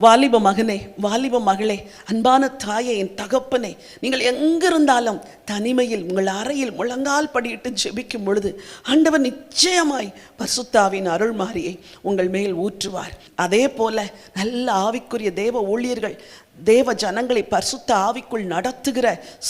வாலிப மகனே, வாலிப மகளே, அன்பான தாயே, என் தகப்பனே, நீங்கள் எங்கிருந்தாலும் தனிமையில் உங்கள் அறையில் முழங்கால் படியிட்டு ஜெபிக்கும் பொழுது ஆண்டவர் நிச்சயமாய் பரிசுத்தாவின் அருள்மாரியை உங்கள் மேல் ஊற்றுவார். அதே போல நல்ல ஆவிக்குரிய தேவ ஊழியர்கள், தேவ ஜனங்களை பரிசுத்த ஆவிக்குள் நடத்துகிற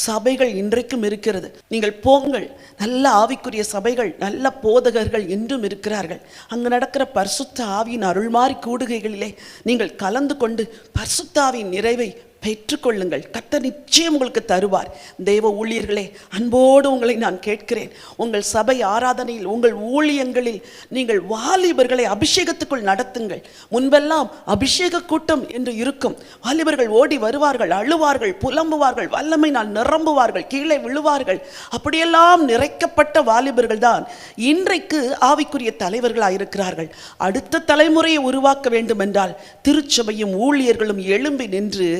சபைகள் இன்றைக்கும் இருக்கிறது. நீங்கள் போங்கள், நல்ல ஆவிக்குரிய சபைகள், நல்ல போதகர்கள் என்றும் இருக்கிறார்கள். அங்கு நடக்கிற பரிசுத்த ஆவியின் அருள்மாறி கூடுகைகளிலே நீங்கள் கலந்து கொண்டு பரிசுத்த ஆவியின் நிறைவை பெற்றுக்கொள்ளுங்கள். கர்த்தர் நிச்சயம் உங்களுக்கு தருவார். தேவ ஊழியர்களே, அன்போடு உங்களை நான் கேட்கிறேன், உங்கள் சபை ஆராதனையில், உங்கள் ஊழியங்களில் நீங்கள் வாலிபர்களை அபிஷேகத்துக்குள் நடத்துங்கள். முன்பெல்லாம் அபிஷேக கூட்டம் என்று இருக்கும். வாலிபர்கள் ஓடி வருவார்கள், அழுவார்கள், புலம்புவார்கள், வல்லமையினால் நிரம்புவார்கள், கீழே விழுவார்கள். அப்படியெல்லாம் நிறைக்கப்பட்ட வாலிபர்கள் தான் இன்றைக்கு ஆவிக்குரிய தலைவர்களாக இருக்கிறார்கள். அடுத்த தலைமுறையை உருவாக்க வேண்டும் என்றால் திருச்சபையும் ஊழியர்களும் எழும்பி நின்று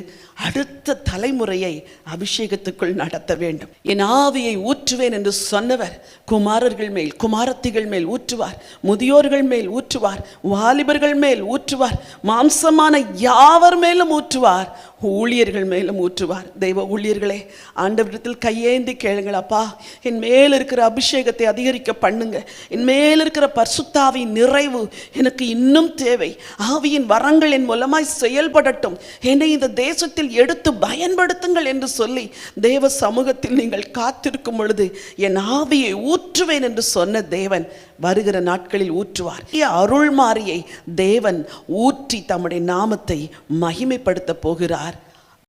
அடுத்த தலைமுறையை அபிஷேகத்துக்குள் நடத்த வேண்டும். என் ஆவியை ஊற்றுவேன் என்று சொன்னவர் குமாரர்கள் மேல், குமாரத்திகள் மேல் ஊற்றுவார், முதியோர்கள் மேல் ஊற்றுவார், வாலிபர்கள் மேல் ஊற்றுவார், மாம்சமான யாவர் மேலும் ஊற்றுவார், ஊழியர்கள் மேலும் ஊற்றுவார். தெய்வ ஊழியர்களே, ஆண்டவரிடத்தில் கையேந்தி கேளுங்கள். அப்பா, என் மேல் இருக்கிற அபிஷேகத்தை அதிகரிக்க பண்ணுங்க. என் மேல் இருக்கிற பரிசுத்தாவின் நிறைவு எனக்கு இன்னும் தேவை. ஆவியின் வரங்கள் என் மூலமாய் செயல்படட்டும். என்னை இந்த தேசத்தில் எடுத்து பயன்படுத்துங்கள் என்று சொல்லி தேவ சமூகத்தில் நீங்கள் காத்திருக்கும் பொழுது என் ஆவியை ஊற்றுவேன் என்று சொன்ன தேவன் வருகிற நாட்களில் ஊற்றுவார். அருள்மாரியை தேவன் ஊற்றி தம்முடைய நாமத்தை மகிமைப்படுத்த போகிறார்.